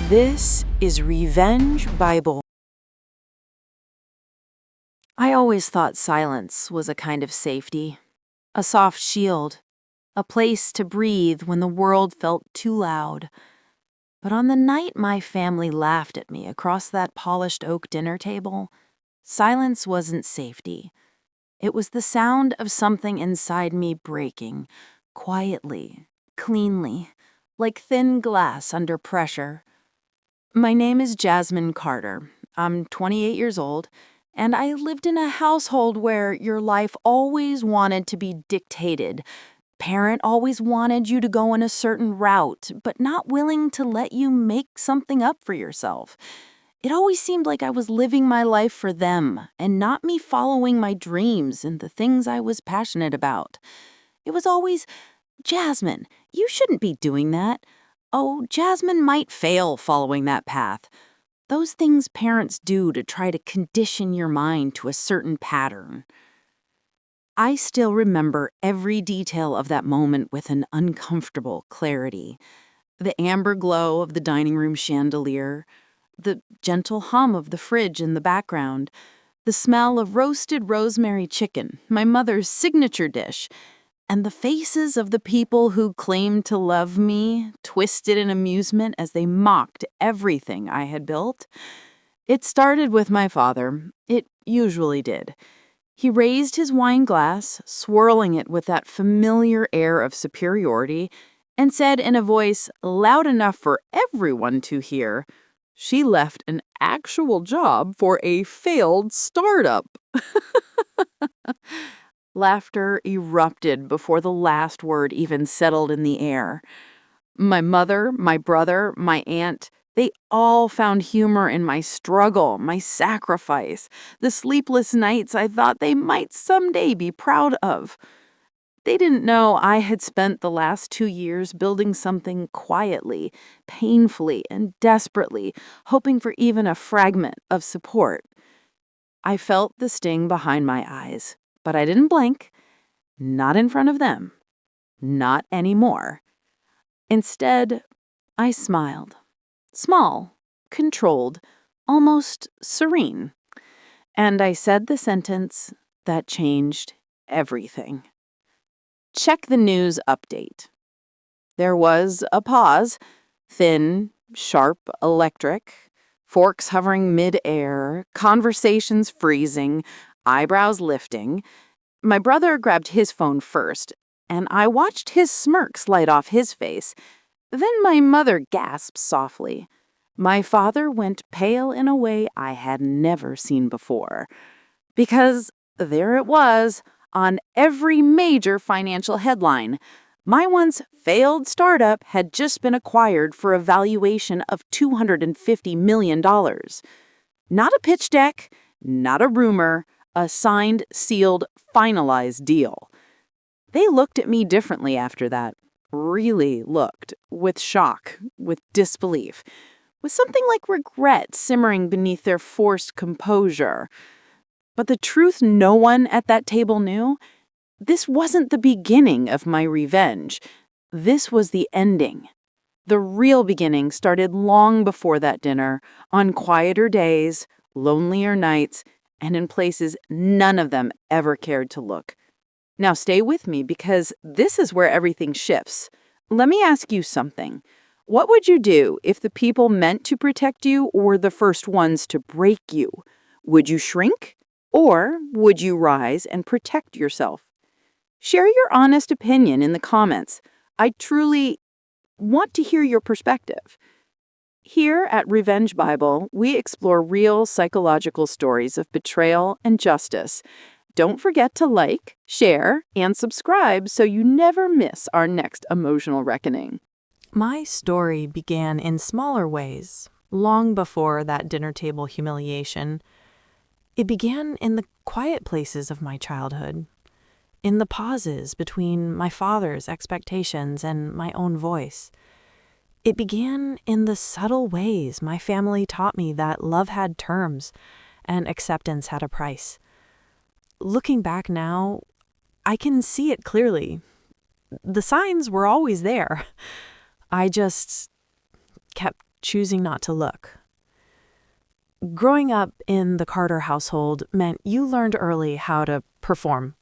This is Revenge Bible. I always thought silence was a kind of safety, a soft shield, a place to breathe when the world felt too loud. But on the night my family laughed at me across that polished oak dinner table, silence wasn't safety. It was the sound of something inside me breaking, quietly, cleanly, like thin glass under pressure. My name is Jasmine Carter. I'm 28 years old, and I lived in a household where your life always wanted to be dictated. Parent always wanted you to go in a certain route, but not willing to let you make something up for yourself. It always seemed like I was living my life for them and not me following my dreams and the things I was passionate about. It was always, Jasmine, you shouldn't be doing that. Oh, Jasmine might fail following that path. Those things parents do to try to condition your mind to a certain pattern. I still remember every detail of that moment with an uncomfortable clarity. The amber glow of the dining room chandelier, the gentle hum of the fridge in the background, the smell of roasted rosemary chicken, my mother's signature dish, and the faces of the people who claimed to love me, twisted in amusement as they mocked everything I had built. It started with my father. It usually did. He raised his wine glass, swirling it with that familiar air of superiority, and said in a voice loud enough for everyone to hear, "She left an actual job for a failed startup." Laughter erupted before the last word even settled in the air. My mother, my brother, my aunt, they all found humor in my struggle, my sacrifice, the sleepless nights I thought they might someday be proud of. They didn't know I had spent the last 2 years building something quietly, painfully, and desperately, hoping for even a fragment of support. I felt the sting behind my eyes, but I didn't blink. Not in front of them. Not anymore. Instead, I smiled. Small, controlled, almost serene. And I said the sentence that changed everything. Check the news update. There was a pause, thin, sharp, electric, forks hovering mid-air, conversations freezing, eyebrows lifting. My brother grabbed his phone first, and I watched his smirk slide off his face. Then my mother gasped softly. My father went pale in a way I had never seen before. Because there it was, on every major financial headline. My once failed startup had just been acquired for a valuation of $250 million. Not a pitch deck, not a rumor, a signed, sealed, finalized deal. They looked at me differently after that. Really looked, with shock, with disbelief, with something like regret simmering beneath their forced composure. But the truth no one at that table knew, this wasn't the beginning of my revenge. This was the ending. The real beginning started long before that dinner, on quieter days, lonelier nights, and in places none of them ever cared to look. Now stay with me because this is where everything shifts. Let me ask you something. What would you do if the people meant to protect you were the first ones to break you? Would you shrink? Or would you rise and protect yourself? Share your honest opinion in the comments. I truly want to hear your perspective. Here at Revenge Bible, we explore real psychological stories of betrayal and justice. Don't forget to like, share, and subscribe so you never miss our next emotional reckoning. My story began in smaller ways, long before that dinner table humiliation. It began in the quiet places of my childhood, in the pauses between my father's expectations and my own voice. It began in the subtle ways my family taught me that love had terms and acceptance had a price. Looking back now, I can see it clearly. The signs were always there. I just kept choosing not to look. Growing up in the Carter household meant you learned early how to perform.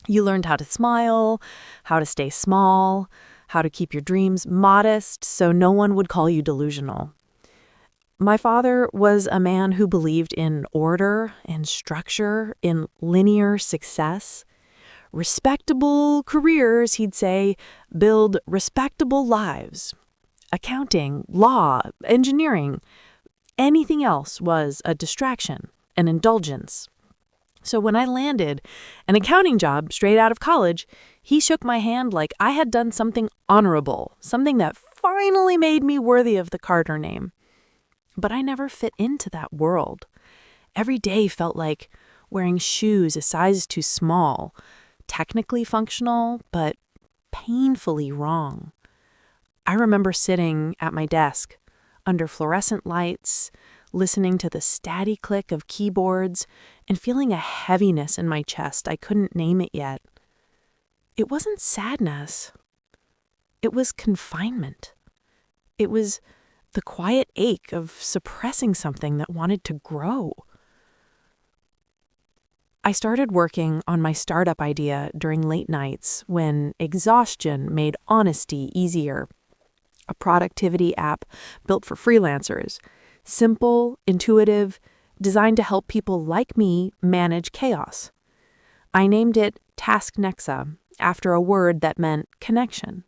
You learned how to smile, how to stay small, how to keep your dreams modest so no one would call you delusional. My father was a man who believed in order and structure, in linear success. Respectable careers, he'd say, build respectable lives. Accounting, law, engineering, anything else was a distraction, an indulgence. So when I landed an accounting job straight out of college, he shook my hand like I had done something honorable, something that finally made me worthy of the Carter name. But I never fit into that world. Every day felt like wearing shoes a size too small, technically functional, but painfully wrong. I remember sitting at my desk under fluorescent lights, listening to the steady click of keyboards and feeling a heaviness in my chest I couldn't name it yet. It wasn't sadness. It was confinement. It was the quiet ache of suppressing something that wanted to grow. I started working on my startup idea during late nights when exhaustion made honesty easier. A productivity app built for freelancers, simple, intuitive, designed to help people like me manage chaos. I named it Task Nexa after a word that meant connection,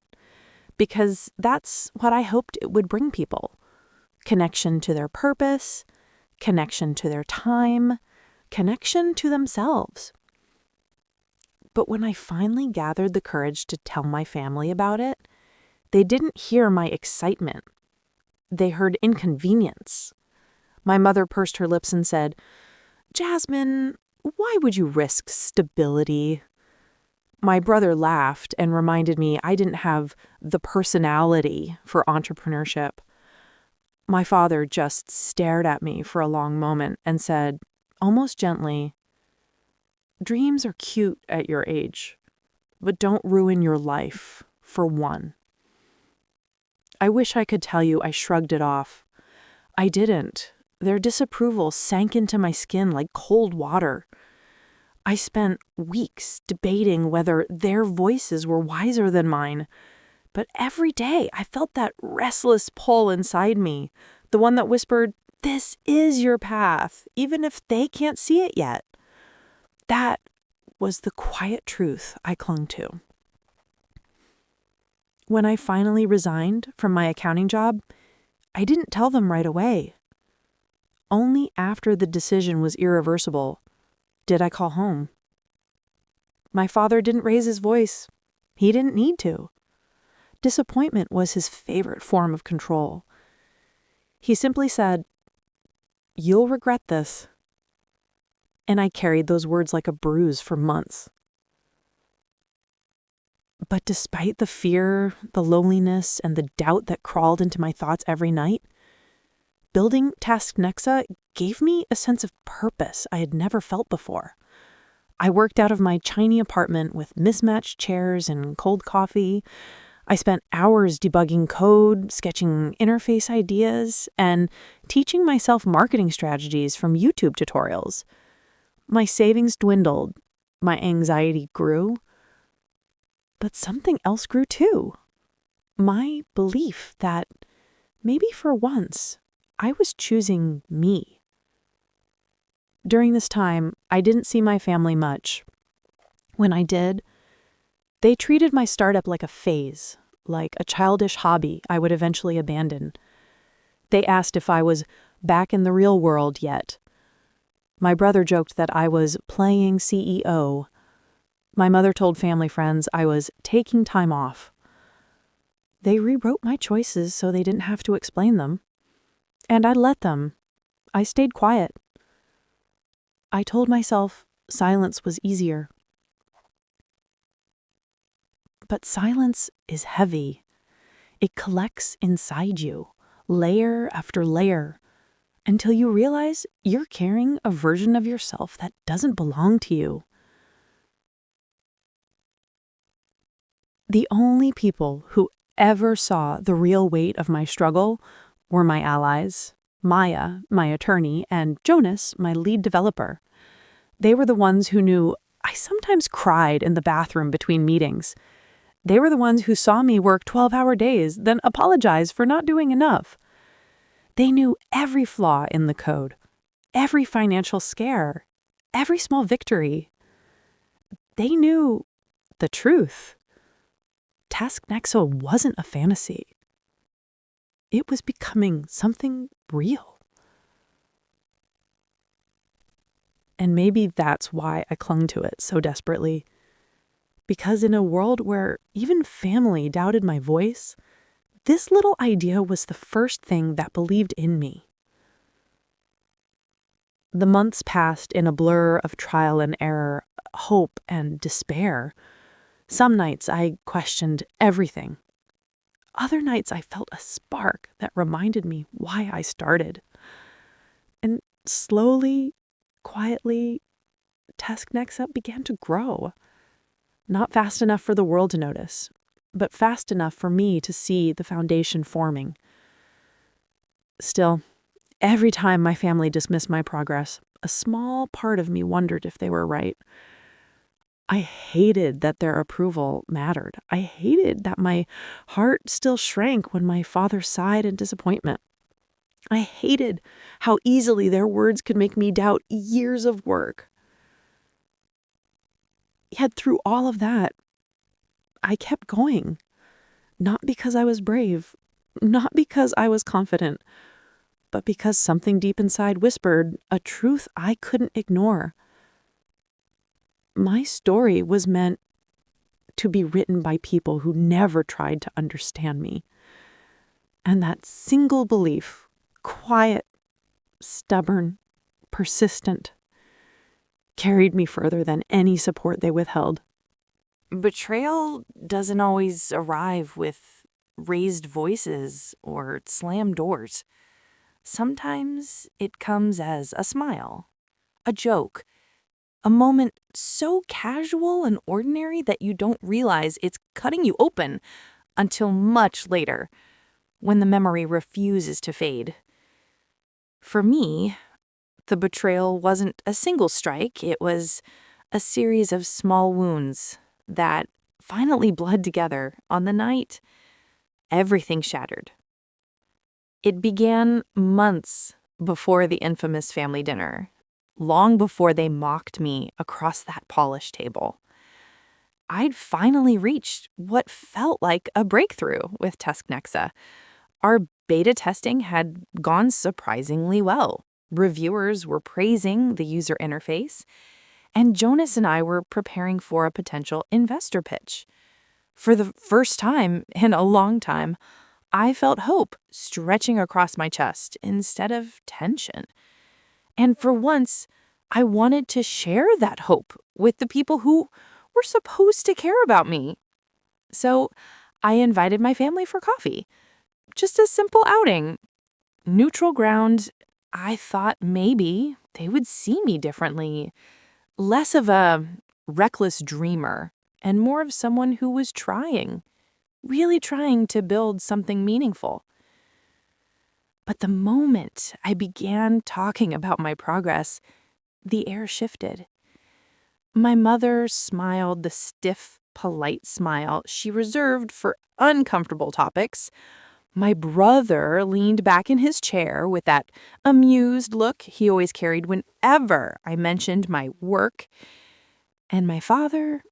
because that's what I hoped it would bring people. Connection to their purpose, connection to their time, connection to themselves. But when I finally gathered the courage to tell my family about it, they didn't hear my excitement. They heard inconvenience. My mother pursed her lips and said, "Jasmine, why would you risk stability?" My brother laughed and reminded me I didn't have the personality for entrepreneurship. My father just stared at me for a long moment and said, almost gently, "Dreams are cute at your age, but don't ruin your life, for one." I wish I could tell you I shrugged it off. I didn't. Their disapproval sank into my skin like cold water. I spent weeks debating whether their voices were wiser than mine. But every day I felt that restless pull inside me, the one that whispered, "This is your path, even if they can't see it yet." That was the quiet truth I clung to. When I finally resigned from my accounting job, I didn't tell them right away. Only after the decision was irreversible did I call home. My father didn't raise his voice. He didn't need to. Disappointment was his favorite form of control. He simply said, "You'll regret this." And I carried those words like a bruise for months. But despite the fear, the loneliness, and the doubt that crawled into my thoughts every night, building Task Nexa gave me a sense of purpose I had never felt before. I worked out of my tiny apartment with mismatched chairs and cold coffee. I spent hours debugging code, sketching interface ideas, and teaching myself marketing strategies from YouTube tutorials. My savings dwindled. My anxiety grew. But something else grew too. My belief that maybe for once I was choosing me. During this time, I didn't see my family much. When I did, they treated my startup like a phase, like a childish hobby I would eventually abandon. They asked if I was back in the real world yet. My brother joked that I was playing CEO. My mother told family friends I was taking time off. They rewrote my choices so they didn't have to explain them. And I let them. I stayed quiet. I told myself silence was easier. But silence is heavy. It collects inside you, layer after layer, until you realize you're carrying a version of yourself that doesn't belong to you. The only people who ever saw the real weight of my struggle were my allies, Maya, my attorney, and Jonas, my lead developer. They were the ones who knew I sometimes cried in the bathroom between meetings. They were the ones who saw me work 12-hour days, then apologize for not doing enough. They knew every flaw in the code, every financial scare, every small victory. They knew the truth. Task Nexa wasn't a fantasy. It was becoming something real. And maybe that's why I clung to it so desperately. Because in a world where even family doubted my voice, this little idea was the first thing that believed in me. The months passed in a blur of trial and error, hope and despair. Some nights I questioned everything. Other nights I felt a spark that reminded me why I started. And slowly, quietly, Task Nexa began to grow. Not fast enough for the world to notice, but fast enough for me to see the foundation forming. Still, every time my family dismissed my progress, a small part of me wondered if they were right. I hated that their approval mattered. I hated that my heart still shrank when my father sighed in disappointment. I hated how easily their words could make me doubt years of work. Yet through all of that, I kept going. Not because I was brave, not because I was confident, but because something deep inside whispered a truth I couldn't ignore. My story was meant to be written by people who never tried to understand me. And that single belief, quiet, stubborn, persistent, carried me further than any support they withheld. Betrayal doesn't always arrive with raised voices or slammed doors. Sometimes it comes as a smile, a joke, a moment so casual and ordinary that you don't realize it's cutting you open until much later, when the memory refuses to fade. For me, the betrayal wasn't a single strike, it was a series of small wounds that finally bled together on the night everything shattered. It began months before the infamous family dinner, long before they mocked me across that polished table. I'd finally reached what felt like a breakthrough with Task Nexa. Our beta testing had gone surprisingly well. Reviewers were praising the user interface, and Jonas and I were preparing for a potential investor pitch. For the first time in a long time, I felt hope stretching across my chest instead of tension. And for once, I wanted to share that hope with the people who were supposed to care about me. So I invited my family for coffee. Just a simple outing. Neutral ground. I thought maybe they would see me differently. Less of a reckless dreamer and more of someone who was trying, really trying to build something meaningful. But the moment I began talking about my progress, the air shifted. My mother smiled the stiff, polite smile she reserved for uncomfortable topics. My brother leaned back in his chair with that amused look he always carried whenever I mentioned my work. And my father,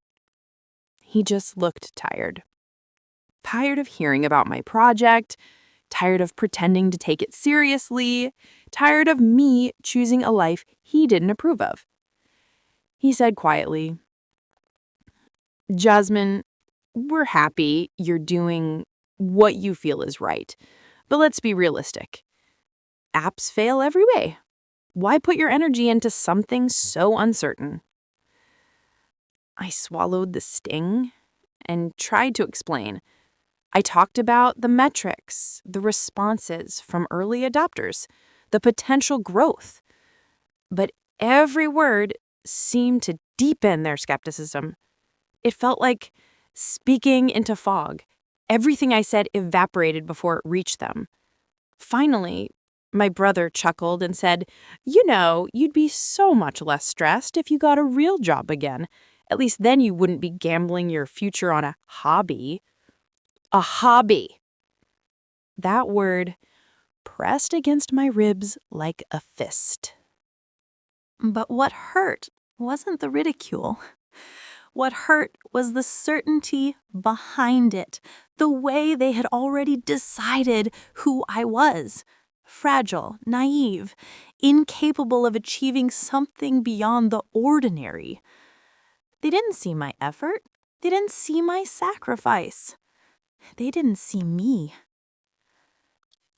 he just looked tired. Tired of hearing about my project, tired of pretending to take it seriously, tired of me choosing a life he didn't approve of. He said quietly, "Jasmine, we're happy you're doing what you feel is right, but let's be realistic. Apps fail every way. Why put your energy into something so uncertain?" I swallowed the sting and tried to explain. I talked about the metrics, the responses from early adopters, the potential growth. But every word seemed to deepen their skepticism. It felt like speaking into fog. Everything I said evaporated before it reached them. Finally, my brother chuckled and said, "You know, you'd be so much less stressed if you got a real job again. At least then you wouldn't be gambling your future on a hobby." A hobby. That word pressed against my ribs like a fist. But what hurt wasn't the ridicule. What hurt was the certainty behind it, the way they had already decided who I was. Fragile, naive, incapable of achieving something beyond the ordinary. They didn't see my effort. They didn't see my sacrifice. They didn't see me.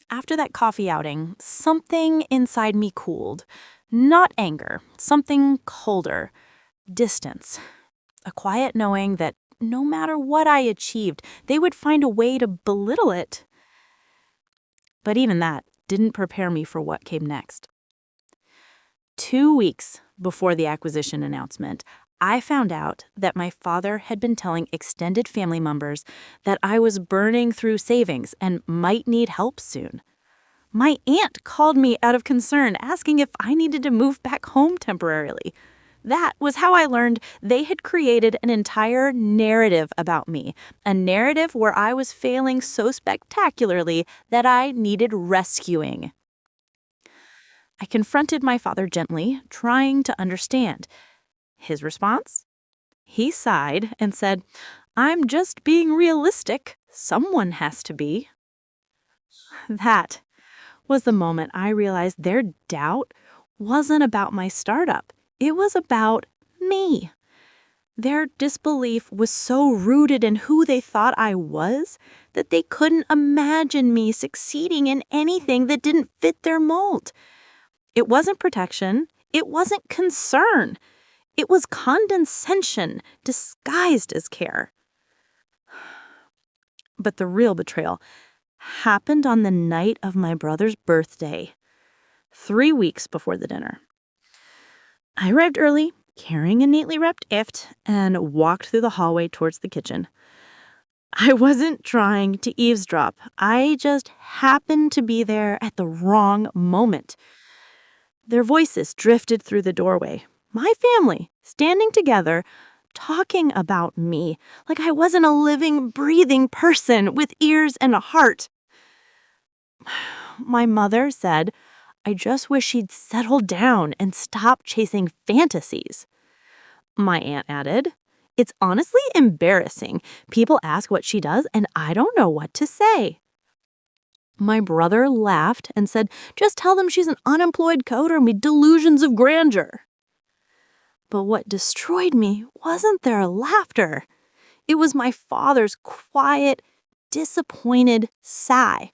After that coffee outing, something inside me cooled. Not anger, something colder. Distance. A quiet knowing that no matter what I achieved, they would find a way to belittle it. But even that didn't prepare me for what came next. 2 weeks before the acquisition announcement, I found out that my father had been telling extended family members that I was burning through savings and might need help soon. My aunt called me out of concern, asking if I needed to move back home temporarily. That was how I learned they had created an entire narrative about me, a narrative where I was failing so spectacularly that I needed rescuing. I confronted my father gently, trying to understand. His response? He sighed and said, "I'm just being realistic. Someone has to be." That was the moment I realized their doubt wasn't about my startup. It was about me. Their disbelief was so rooted in who they thought I was that they couldn't imagine me succeeding in anything that didn't fit their mold. It wasn't protection. It wasn't concern. It was condescension disguised as care. But the real betrayal happened on the night of my brother's birthday, 3 weeks before the dinner. I arrived early, carrying a neatly wrapped gift, and walked through the hallway towards the kitchen. I wasn't trying to eavesdrop. I just happened to be there at the wrong moment. Their voices drifted through the doorway. My family, standing together, talking about me like I wasn't a living, breathing person with ears and a heart. My mother said, "I just wish she'd settle down and stop chasing fantasies." My aunt added, "It's honestly embarrassing. People ask what she does, and I don't know what to say." My brother laughed and said, "Just tell them she's an unemployed coder with delusions of grandeur." But what destroyed me wasn't their laughter. It was my father's quiet, disappointed sigh,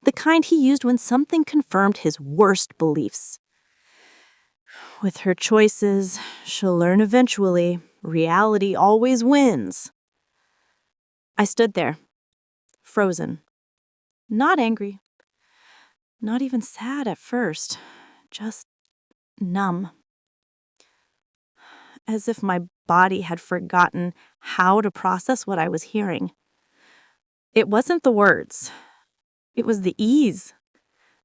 the kind he used when something confirmed his worst beliefs. "With her choices, she'll learn eventually. Reality always wins." I stood there, frozen, not angry, not even sad at first, just numb. As if my body had forgotten how to process what I was hearing. It wasn't the words. It was the ease,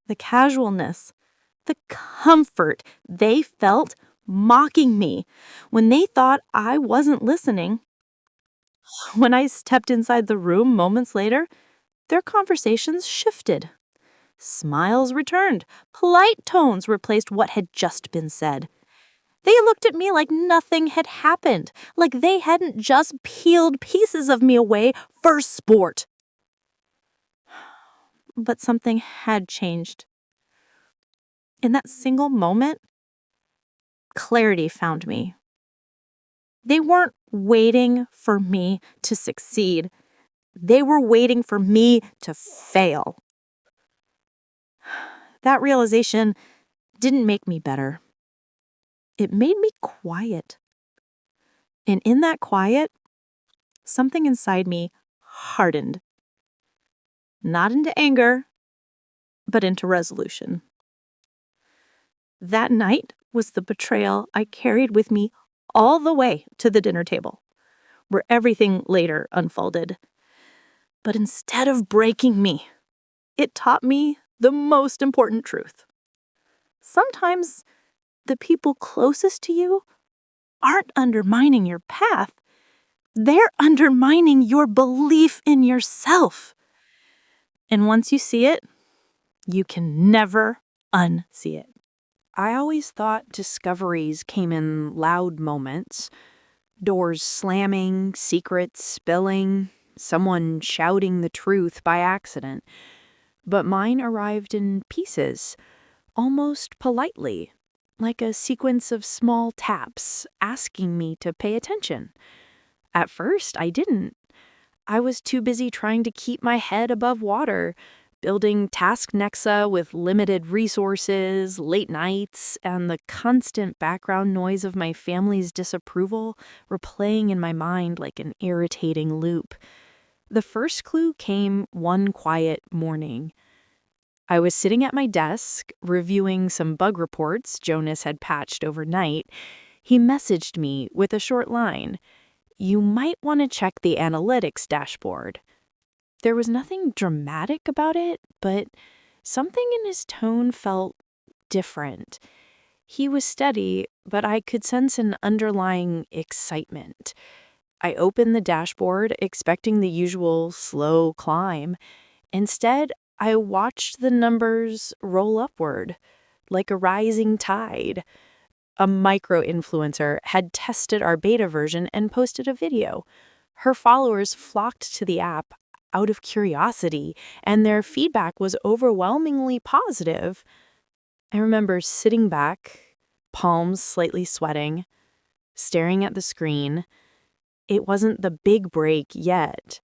the casualness, the comfort they felt mocking me when they thought I wasn't listening. When I stepped inside the room moments later, their conversations shifted. Smiles returned. Polite tones replaced what had just been said. They looked at me like nothing had happened, like they hadn't just peeled pieces of me away for sport. But something had changed. In that single moment, clarity found me. They weren't waiting for me to succeed. They were waiting for me to fail. That realization didn't make me better. It made me quiet. And in that quiet, something inside me hardened. Not into anger, but into resolution. That night was the betrayal I carried with me all the way to the dinner table, where everything later unfolded. But instead of breaking me, it taught me the most important truth. Sometimes the people closest to you aren't undermining your path. They're undermining your belief in yourself. And once you see it, you can never unsee it. I always thought discoveries came in loud moments. Doors slamming, secrets spilling, someone shouting the truth by accident. But mine arrived in pieces, almost politely, like a sequence of small taps asking me to pay attention. At first, I didn't. I was too busy trying to keep my head above water, building Task Nexa with limited resources, late nights, and the constant background noise of my family's disapproval replaying in my mind like an irritating loop. The first clue came one quiet morning. I was sitting at my desk, reviewing some bug reports Jonas had patched overnight. He messaged me with a short line. "You might want to check the analytics dashboard." There was nothing dramatic about it, but something in his tone felt different. He was steady, but I could sense an underlying excitement. I opened the dashboard, expecting the usual slow climb. Instead, I watched the numbers roll upward, like a rising tide. A micro-influencer had tested our beta version and posted a video. Her followers flocked to the app out of curiosity, and their feedback was overwhelmingly positive. I remember sitting back, palms slightly sweating, staring at the screen. It wasn't the big break yet,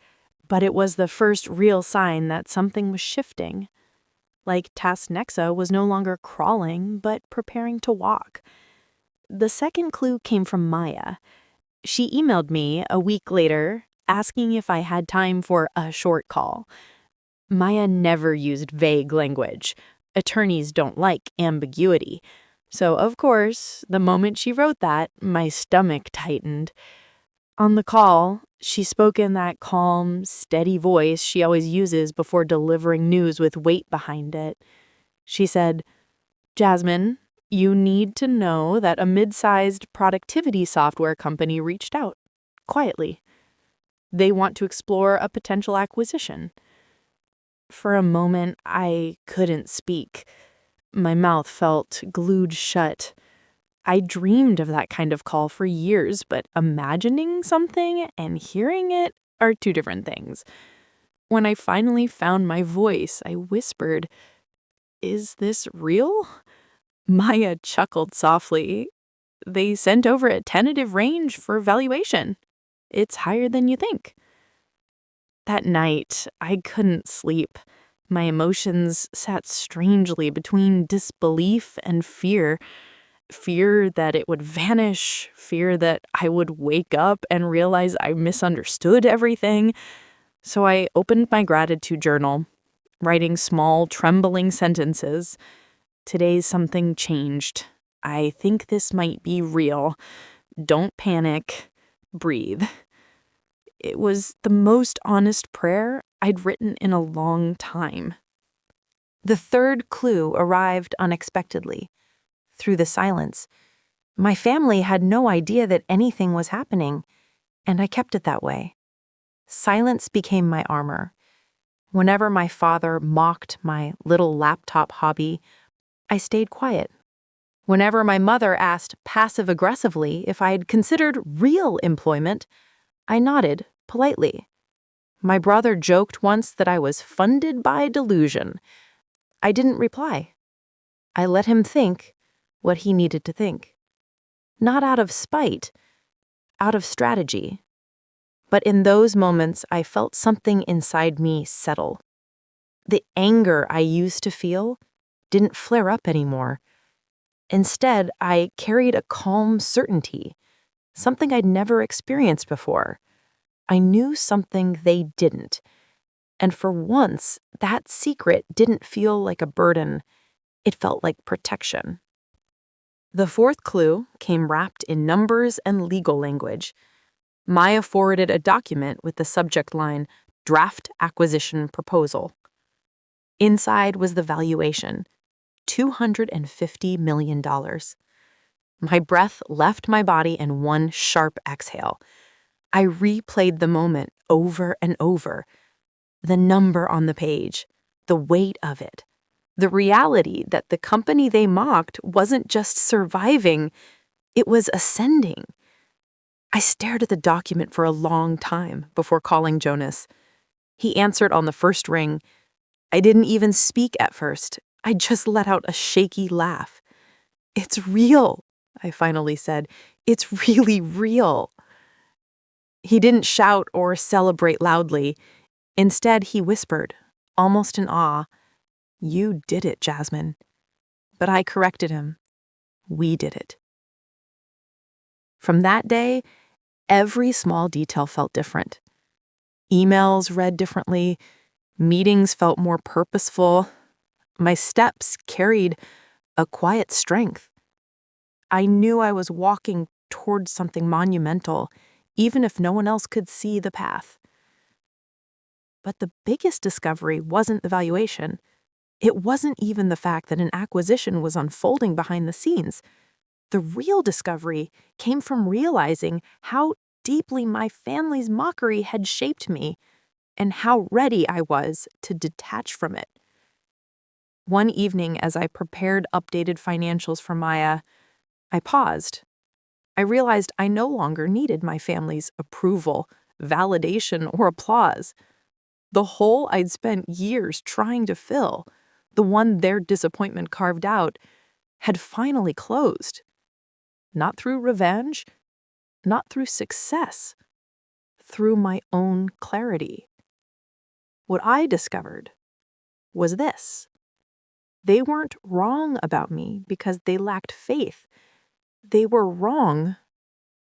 but it was the first real sign that something was shifting. Like Task Nexa was no longer crawling, but preparing to walk. The second clue came from Maya. She emailed me a week later, asking if I had time for a short call. Maya never used vague language. Attorneys don't like ambiguity. So, of course, the moment she wrote that, my stomach tightened. On the call, she spoke in that calm, steady voice she always uses before delivering news with weight behind it. She said, "Jasmine, you need to know that a mid-sized productivity software company reached out, quietly. They want to explore a potential acquisition." For a moment, I couldn't speak. My mouth felt glued shut. I dreamed of that kind of call for years, but imagining something and hearing it are two different things. When I finally found my voice, I whispered, "Is this real?" Maya chuckled softly. "They sent over a tentative range for valuation. It's higher than you think." That night, I couldn't sleep. My emotions sat strangely between disbelief and fear. Fear that it would vanish, fear that I would wake up and realize I misunderstood everything. So I opened my gratitude journal, writing small, trembling sentences. "Today's something changed. I think this might be real. Don't panic. Breathe." It was the most honest prayer I'd written in a long time. The third clue arrived unexpectedly, through the silence. My family had no idea that anything was happening, and I kept it that way. Silence became my armor. Whenever my father mocked my little laptop hobby, I stayed quiet. Whenever my mother asked passive-aggressively if I had considered real employment, I nodded politely. My brother joked once that I was funded by delusion. I didn't reply. I let him think what he needed to think. Not out of spite, out of strategy. But in those moments, I felt something inside me settle. The anger I used to feel didn't flare up anymore. Instead, I carried a calm certainty, something I'd never experienced before. I knew something they didn't. And for once, that secret didn't feel like a burden. It felt like protection. The fourth clue came wrapped in numbers and legal language. Maya forwarded a document with the subject line, "Draft Acquisition Proposal." Inside was the valuation, $250 million. My breath left my body in one sharp exhale. I replayed the moment over and over. The number on the page, the weight of it, the reality that the company they mocked wasn't just surviving, it was ascending. I stared at the document for a long time before calling Jonas. He answered on the first ring. I didn't even speak at first. I just let out a shaky laugh. "It's real," I finally said. "It's really real." He didn't shout or celebrate loudly. Instead, he whispered, almost in awe, "You did it, Jasmine." But I corrected him. We did it. From that day, every small detail felt different. Emails read differently. Meetings felt more purposeful. My steps carried a quiet strength. I knew I was walking towards something monumental, even if no one else could see the path. But the biggest discovery wasn't the valuation. It wasn't even the fact that an acquisition was unfolding behind the scenes. The real discovery came from realizing how deeply my family's mockery had shaped me and how ready I was to detach from it. One evening, as I prepared updated financials for Maya, I paused. I realized I no longer needed my family's approval, validation, or applause. The hole I'd spent years trying to fill, the one their disappointment carved out, had finally closed. Not through revenge, not through success, through my own clarity. What I discovered was this. They weren't wrong about me because they lacked faith. They were wrong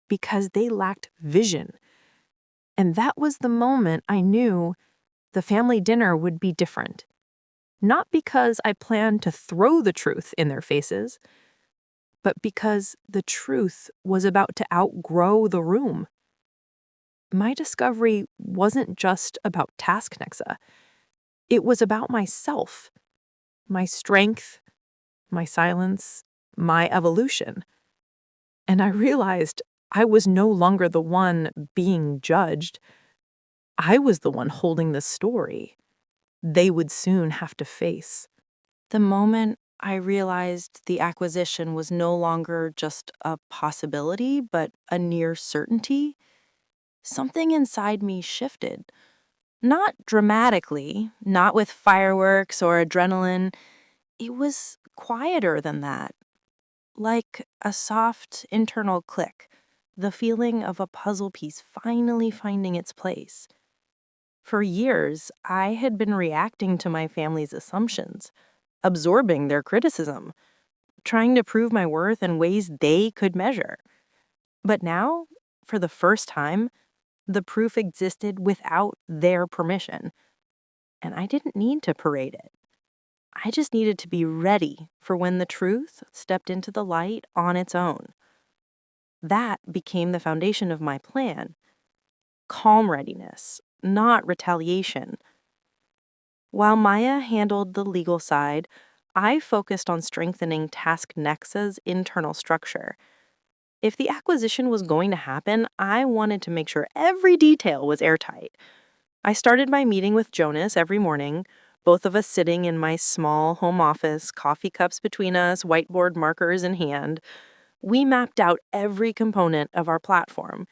because they lacked vision. And that was the moment I knew the family dinner would be different. Not because I planned to throw the truth in their faces, but because the truth was about to outgrow the room. My discovery wasn't just about task nexa. It was about myself, my strength, my silence, my evolution. And I realized I was no longer the one being judged. I was the one holding the story they would soon have to face. The moment I realized the acquisition was no longer just a possibility, but a near certainty, something inside me shifted. Not dramatically, not with fireworks or adrenaline. It was quieter than that, like a soft internal click, the feeling of a puzzle piece finally finding its place. For years, I had been reacting to my family's assumptions, absorbing their criticism, trying to prove my worth in ways they could measure. But now, for the first time, the proof existed without their permission. And I didn't need to parade it. I just needed to be ready for when the truth stepped into the light on its own. That became the foundation of my plan. Calm readiness, not retaliation. While Maya handled the legal side, I focused on strengthening Task Nexa's internal structure. If the acquisition was going to happen, I wanted to make sure every detail was airtight. I started my meeting with Jonas every morning, both of us sitting in my small home office, coffee cups between us, whiteboard markers in hand. We mapped out every component of our platform.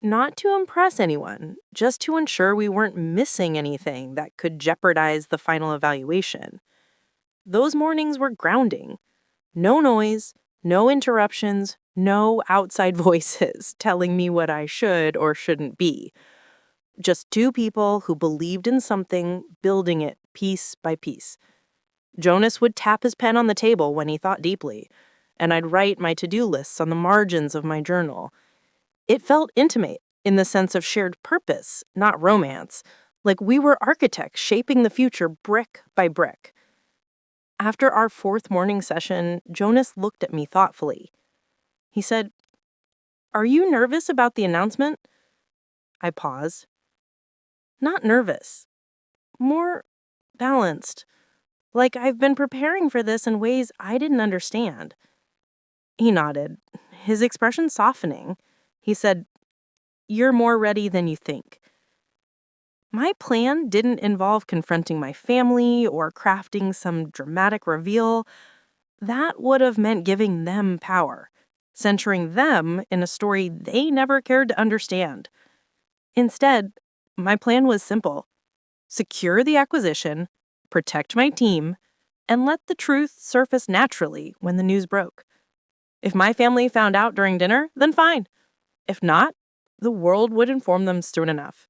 Not to impress anyone, just to ensure we weren't missing anything that could jeopardize the final evaluation. Those mornings were grounding. No noise, no interruptions, no outside voices telling me what I should or shouldn't be. Just two people who believed in something, building it piece by piece. Jonas would tap his pen on the table when he thought deeply, and I'd write my to-do lists on the margins of my journal. It felt intimate in the sense of shared purpose, not romance, like we were architects shaping the future brick by brick. After our fourth morning session, Jonas looked at me thoughtfully. He said, "Are you nervous about the announcement?" I paused. Not nervous. More balanced. like I've been preparing for this in ways I didn't understand. He nodded, his expression softening. He said, "You're more ready than you think." My plan didn't involve confronting my family or crafting some dramatic reveal. That would have meant giving them power, centering them in a story they never cared to understand. Instead, my plan was simple: secure the acquisition, protect my team, and let the truth surface naturally when the news broke. If my family found out during dinner, then fine. If not, the world would inform them soon enough.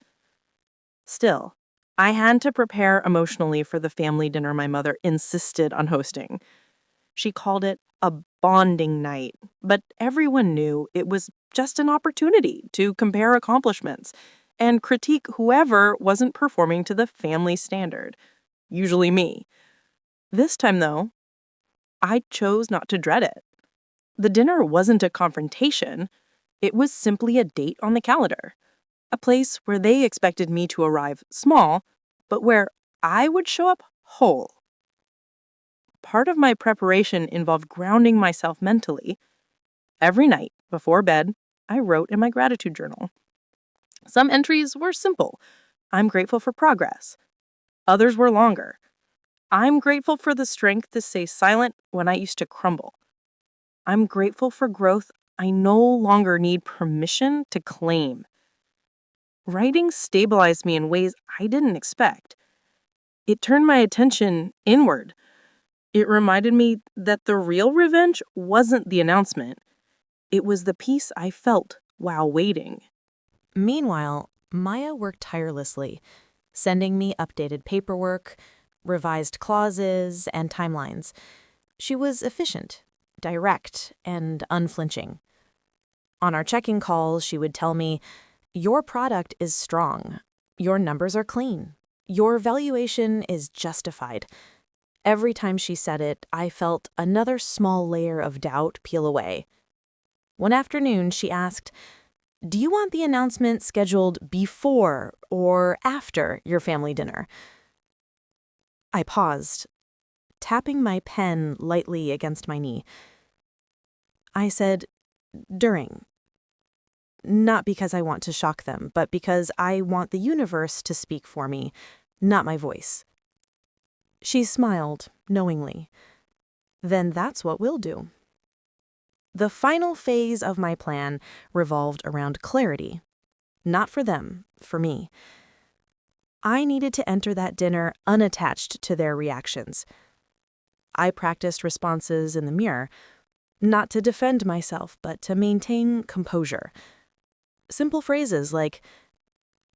Still, I had to prepare emotionally for the family dinner my mother insisted on hosting. She called it a bonding night, but everyone knew it was just an opportunity to compare accomplishments and critique whoever wasn't performing to the family standard, usually me. This time, though, I chose not to dread it. The dinner wasn't a confrontation, it was simply a date on the calendar, a place where they expected me to arrive small, but where I would show up whole. Part of my preparation involved grounding myself mentally. Every night, before bed, I wrote in my gratitude journal. Some entries were simple. I'm grateful for progress. Others were longer. I'm grateful for the strength to stay silent when I used to crumble. I'm grateful for growth I no longer need permission to claim. Writing stabilized me in ways I didn't expect. It turned my attention inward. It reminded me that the real revenge wasn't the announcement. It was the peace I felt while waiting. Meanwhile, Maya worked tirelessly, sending me updated paperwork, revised clauses, and timelines. She was efficient, direct, and unflinching. On our check-in calls, she would tell me, "Your product is strong. Your numbers are clean. Your valuation is justified." Every time she said it, I felt another small layer of doubt peel away. One afternoon, she asked, "Do you want the announcement scheduled before or after your family dinner?" I paused, tapping my pen lightly against my knee. I said, "During." Not because I want to shock them, but because I want the universe to speak for me, not my voice. She smiled, knowingly. Then that's what we'll do. The final phase of my plan revolved around clarity. Not for them, for me. I needed to enter that dinner unattached to their reactions. I practiced responses in the mirror, not to defend myself, but to maintain composure. Simple phrases like,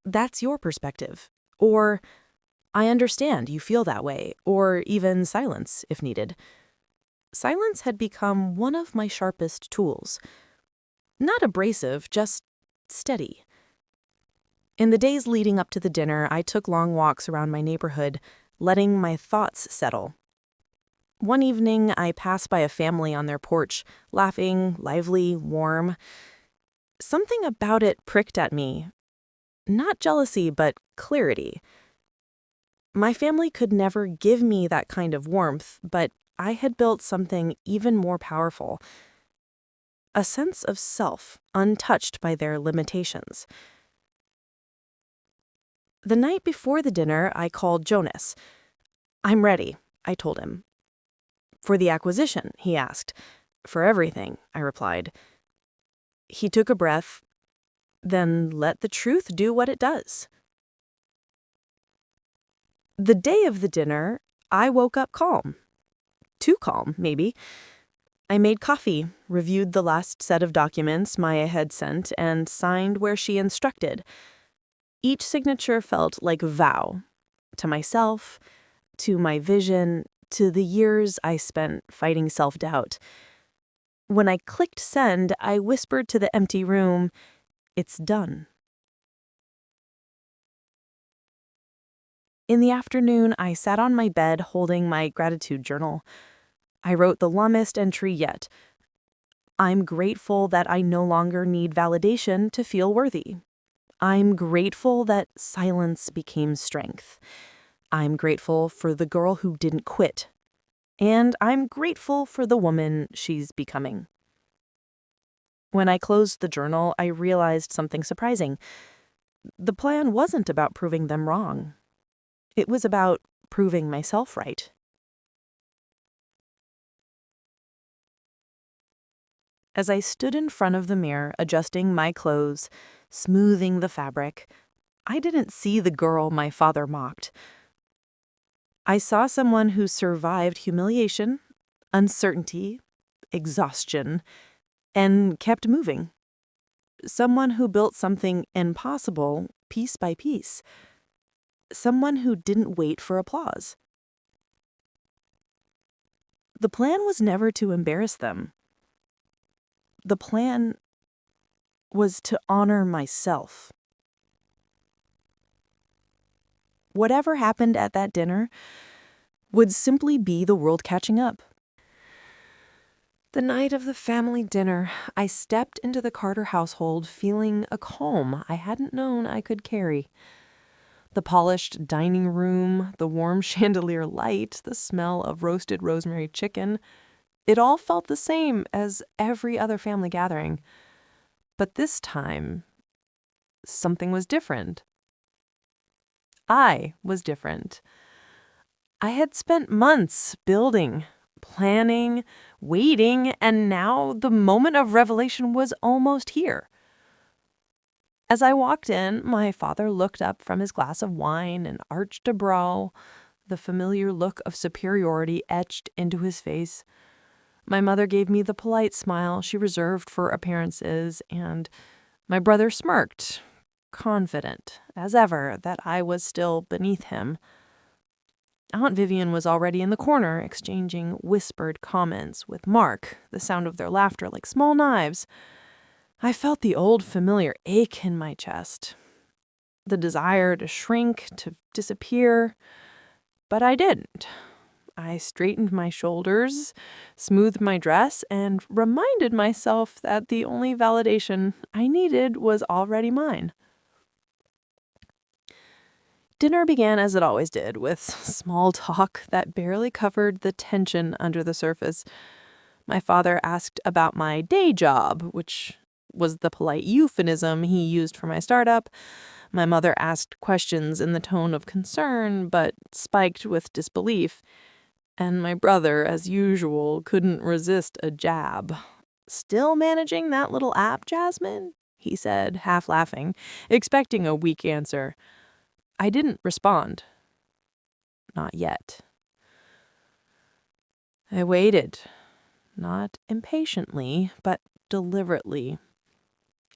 "That's your perspective," or "I understand you feel that way," or even silence if needed. Silence had become one of my sharpest tools. Not abrasive, just steady. In the days leading up to the dinner, I took long walks around my neighborhood, letting my thoughts settle. One evening, I passed by a family on their porch, laughing, lively, warm. Something about it pricked at me. Not jealousy, but clarity. My family could never give me that kind of warmth, but I had built something even more powerful. A sense of self, untouched by their limitations. The night before the dinner, I called Jonas. "I'm ready," I told him. "For the acquisition?" he asked. "For everything," I replied. He took a breath, then let the truth do what it does. The day of the dinner, I woke up calm. Too calm, maybe. I made coffee, reviewed the last set of documents Maya had sent, and signed where she instructed. Each signature felt like a vow. To myself, to my vision, to the years I spent fighting self-doubt. When I clicked send, I whispered to the empty room, "It's done." In the afternoon, I sat on my bed holding my gratitude journal. I wrote the longest entry yet. I'm grateful that I no longer need validation to feel worthy. I'm grateful that silence became strength. I'm grateful for the girl who didn't quit. And I'm grateful for the woman she's becoming. When I closed the journal, I realized something surprising. The plan wasn't about proving them wrong. It was about proving myself right. As I stood in front of the mirror, adjusting my clothes, smoothing the fabric, I didn't see the girl my father mocked. I saw someone who survived humiliation, uncertainty, exhaustion, and kept moving. Someone who built something impossible piece by piece. Someone who didn't wait for applause. The plan was never to embarrass them. The plan was to honor myself. Whatever happened at that dinner would simply be the world catching up. The night of the family dinner, I stepped into the Carter household feeling a calm I hadn't known I could carry. The polished dining room, the warm chandelier light, the smell of roasted rosemary chicken, it all felt the same as every other family gathering. But this time, something was different. I was different. I had spent months building, planning, waiting, and now the moment of revelation was almost here. As I walked in, my father looked up from his glass of wine and arched a brow, the familiar look of superiority etched into his face. My mother gave me the polite smile she reserved for appearances, and my brother smirked, confident, as ever, that I was still beneath him. Aunt Vivian was already in the corner, exchanging whispered comments with Mark, the sound of their laughter like small knives. I felt the old familiar ache in my chest, the desire to shrink, to disappear, but I didn't. I straightened my shoulders, smoothed my dress, and reminded myself that the only validation I needed was already mine. Dinner began as it always did, with small talk that barely covered the tension under the surface. My father asked about my day job, which was the polite euphemism he used for my startup. My mother asked questions in the tone of concern, but spiked with disbelief. And my brother, as usual, couldn't resist a jab. "Still managing that little app, Jasmine?" he said, half laughing, expecting a weak answer. I didn't respond. Not yet. I waited, not impatiently, but deliberately.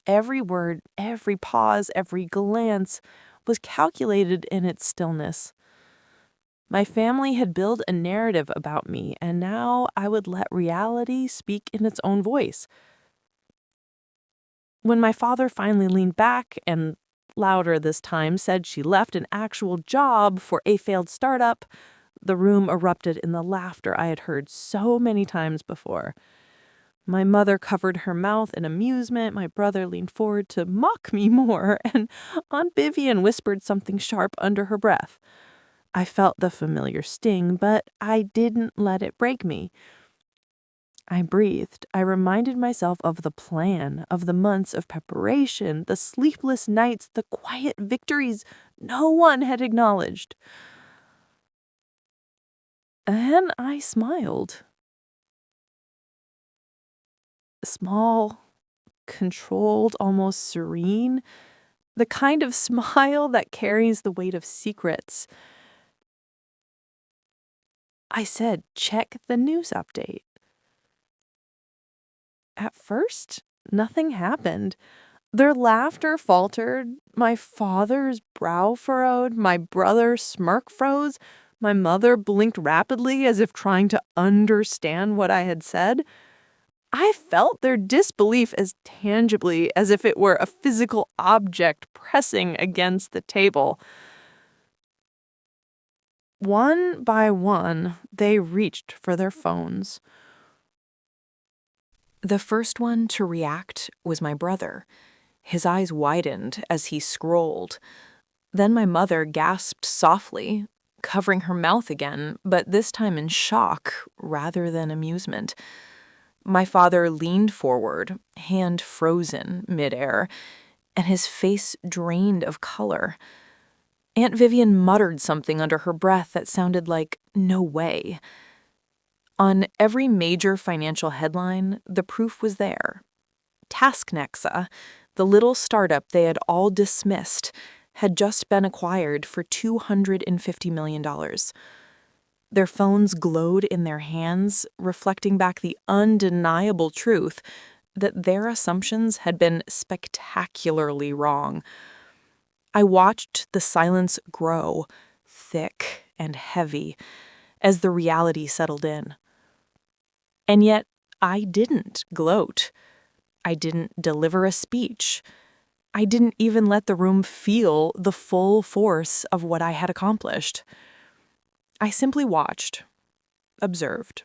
Every word, every pause, every glance was calculated in its stillness. My family had built a narrative about me, and now I would let reality speak in its own voice. When my father finally leaned back and, louder this time, said she left an actual job for a failed startup, the room erupted in the laughter I had heard so many times before. My mother covered her mouth in amusement, my brother leaned forward to mock me more, and Aunt Vivian whispered something sharp under her breath. I felt the familiar sting, but I didn't let it break me. I breathed. I reminded myself of the plan, of the months of preparation, the sleepless nights, the quiet victories no one had acknowledged. And I smiled. Small, controlled, almost serene, the kind of smile that carries the weight of secrets. I said, "Check the news update." At first, nothing happened. Their laughter faltered, my father's brow furrowed, my brother's smirk froze, my mother blinked rapidly as if trying to understand what I had said. I felt their disbelief as tangibly as if it were a physical object pressing against the table. One by one, they reached for their phones. The first one to react was my brother. His eyes widened as he scrolled. Then my mother gasped softly, covering her mouth again, but this time in shock rather than amusement. My father leaned forward, hand frozen midair, and his face drained of color. Aunt Vivian muttered something under her breath that sounded like, "No way." On every major financial headline, the proof was there. TaskNexa, the little startup they had all dismissed, had just been acquired for $250 million. Their phones glowed in their hands, reflecting back the undeniable truth that their assumptions had been spectacularly wrong. I watched the silence grow, thick and heavy, as the reality settled in. And yet, I didn't gloat. I didn't deliver a speech. I didn't even let the room feel the full force of what I had accomplished. I simply watched, observed,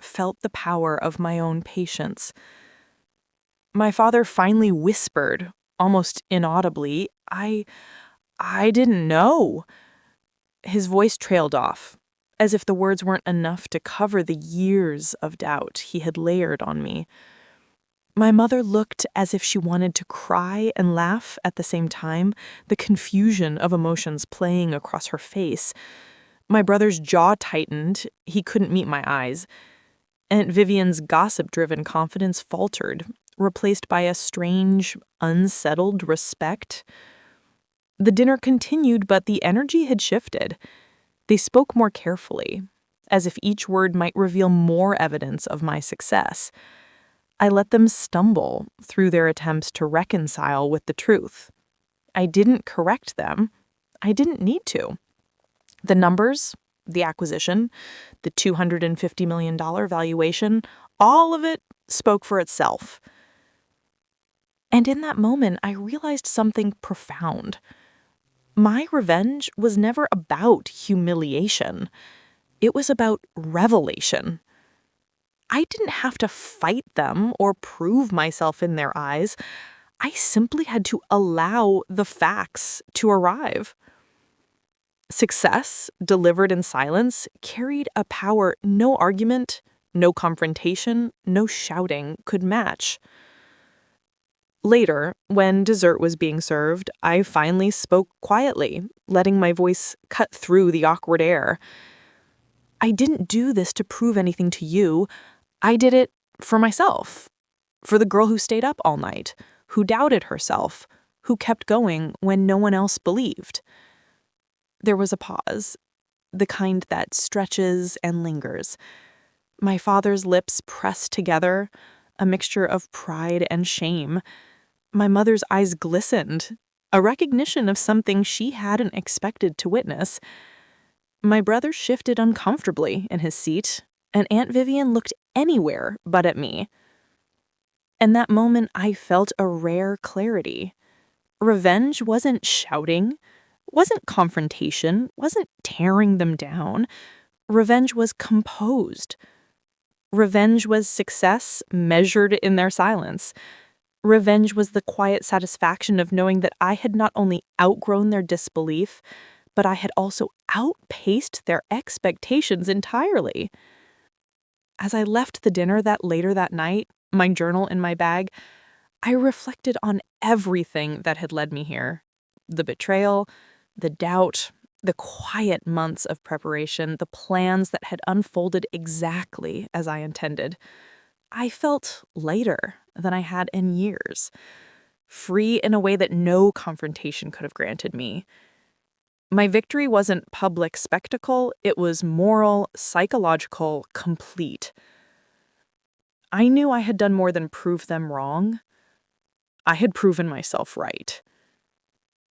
felt the power of my own patience. My father finally whispered, almost inaudibly, I didn't know." His voice trailed off, as if the words weren't enough to cover the years of doubt he had layered on me. My mother looked as if she wanted to cry and laugh at the same time, the confusion of emotions playing across her face. My brother's jaw tightened. He couldn't meet my eyes. Aunt Vivian's gossip-driven confidence faltered, replaced by a strange, unsettled respect. The dinner continued, but the energy had shifted. They spoke more carefully, as if each word might reveal more evidence of my success. I let them stumble through their attempts to reconcile with the truth. I didn't correct them. I didn't need to. The numbers, the acquisition, the $250 million valuation, all of it spoke for itself. And in that moment, I realized something profound. My revenge was never about humiliation. It was about revelation. I didn't have to fight them or prove myself in their eyes. I simply had to allow the facts to arrive. Success, delivered in silence, carried a power no argument, no confrontation, no shouting could match. Later, when dessert was being served, I finally spoke quietly, letting my voice cut through the awkward air. "I didn't do this to prove anything to you. I did it for myself, for the girl who stayed up all night, who doubted herself, who kept going when no one else believed." There was a pause, the kind that stretches and lingers. My father's lips pressed together, a mixture of pride and shame. My mother's eyes glistened, a recognition of something she hadn't expected to witness. My brother shifted uncomfortably in his seat, and Aunt Vivian looked anywhere but at me. In that moment, I felt a rare clarity. Revenge wasn't shouting, wasn't confrontation, wasn't tearing them down. Revenge was composed. Revenge was success measured in their silence. Revenge was the quiet satisfaction of knowing that I had not only outgrown their disbelief, but I had also outpaced their expectations entirely. As I left the dinner later that night, my journal in my bag, I reflected on everything that had led me here. The betrayal, the doubt, the quiet months of preparation, the plans that had unfolded exactly as I intended. I felt lighter than I had in years, free in a way that no confrontation could have granted me. My victory wasn't public spectacle, it was moral, psychological, complete. I knew I had done more than prove them wrong. I had proven myself right.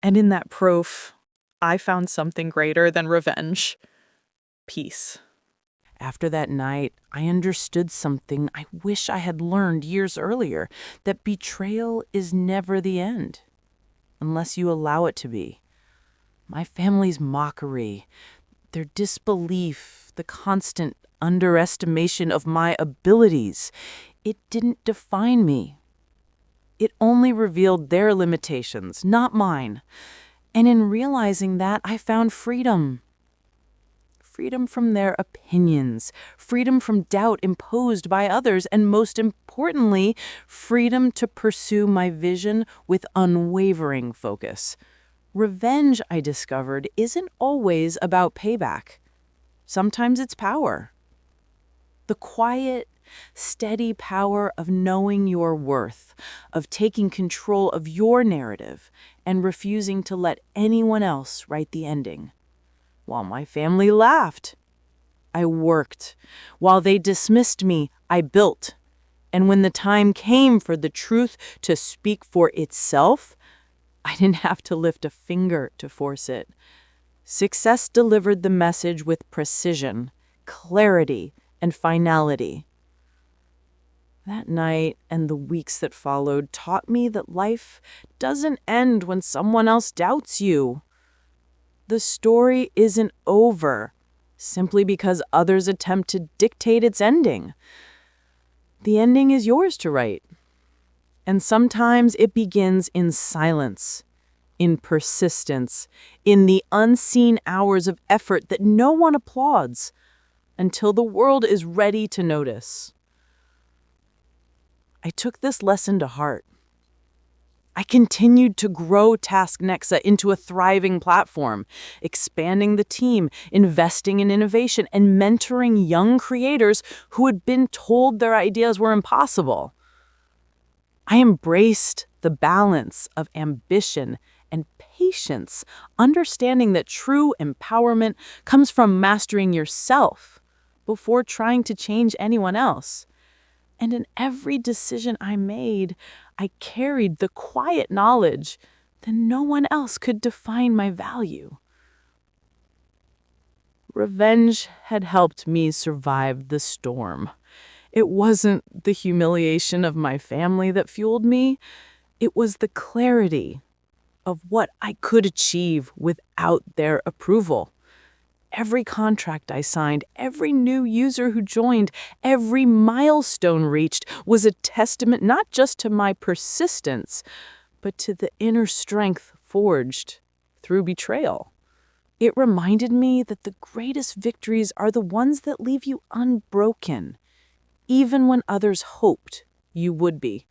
And in that proof, I found something greater than revenge. Peace. After that night, I understood something I wish I had learned years earlier, that betrayal is never the end, unless you allow it to be. My family's mockery, their disbelief, the constant underestimation of my abilities, it didn't define me. It only revealed their limitations, not mine. And in realizing that, I found freedom. freedom from their opinions, freedom from doubt imposed by others, and most importantly, freedom to pursue my vision with unwavering focus. Revenge, I discovered, isn't always about payback. Sometimes it's power. The quiet, steady power of knowing your worth, of taking control of your narrative, and refusing to let anyone else write the ending. While my family laughed, I worked. While they dismissed me, I built. And when the time came for the truth to speak for itself, I didn't have to lift a finger to force it. Success delivered the message with precision, clarity, and finality. That night and the weeks that followed taught me that life doesn't end when someone else doubts you. The story isn't over simply because others attempt to dictate its ending. The ending is yours to write. And sometimes it begins in silence, in persistence, in the unseen hours of effort that no one applauds until the world is ready to notice. I took this lesson to heart. I continued to grow Task Nexa into a thriving platform, expanding the team, investing in innovation, and mentoring young creators who had been told their ideas were impossible. I embraced the balance of ambition and patience, understanding that true empowerment comes from mastering yourself before trying to change anyone else. And in every decision I made, I carried the quiet knowledge that no one else could define my value. Revenge had helped me survive the storm. It wasn't the humiliation of my family that fueled me. It was the clarity of what I could achieve without their approval. Every contract I signed, every new user who joined, every milestone reached was a testament not just to my persistence, but to the inner strength forged through betrayal. It reminded me that the greatest victories are the ones that leave you unbroken, even when others hoped you would be.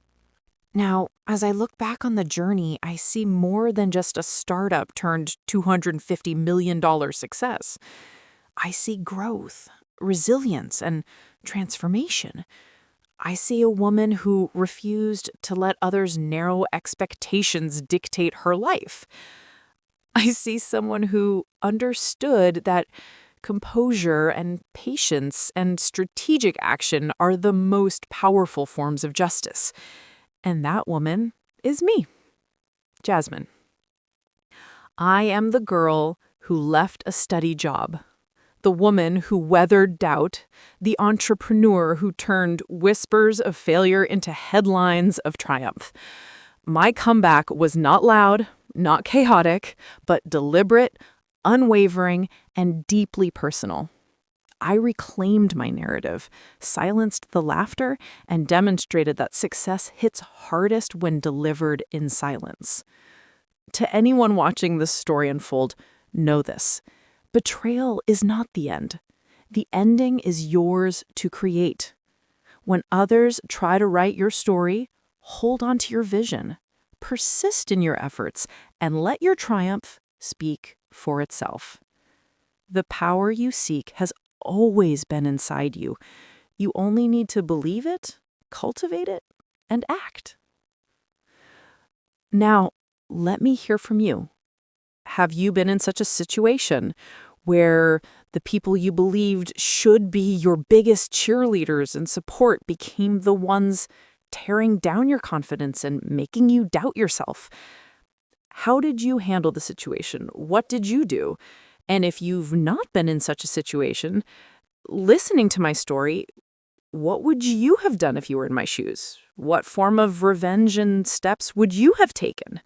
Now, as I look back on the journey, I see more than just a startup turned $250 million success. I see growth, resilience, and transformation. I see a woman who refused to let others' narrow expectations dictate her life. I see someone who understood that composure and patience and strategic action are the most powerful forms of justice. And that woman is me, Jasmine. I am the girl who left a steady job, the woman who weathered doubt, the entrepreneur who turned whispers of failure into headlines of triumph. My comeback was not loud, not chaotic, but deliberate, unwavering, and deeply personal. I reclaimed my narrative, silenced the laughter, and demonstrated that success hits hardest when delivered in silence. To anyone watching this story unfold, know this. Betrayal is not the end. The ending is yours to create. When others try to write your story, hold on to your vision, persist in your efforts, and let your triumph speak for itself. The power you seek has always been inside you. You only need to believe it, cultivate it, and act. Now, let me hear from you. Have you been in such a situation where the people you believed should be your biggest cheerleaders and support became the ones tearing down your confidence and making you doubt yourself? How did you handle the situation? What did you do? And if you've not been in such a situation, listening to my story, what would you have done if you were in my shoes? What form of revenge and steps would you have taken?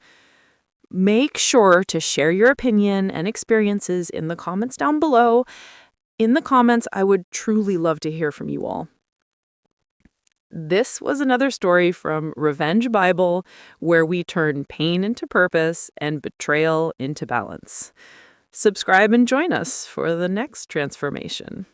Make sure to share your opinion and experiences in the comments down below. In the comments, I would truly love to hear from you all. This was another story from Revenge Bible, where we turn pain into purpose and betrayal into balance. Subscribe and join us for the next transformation.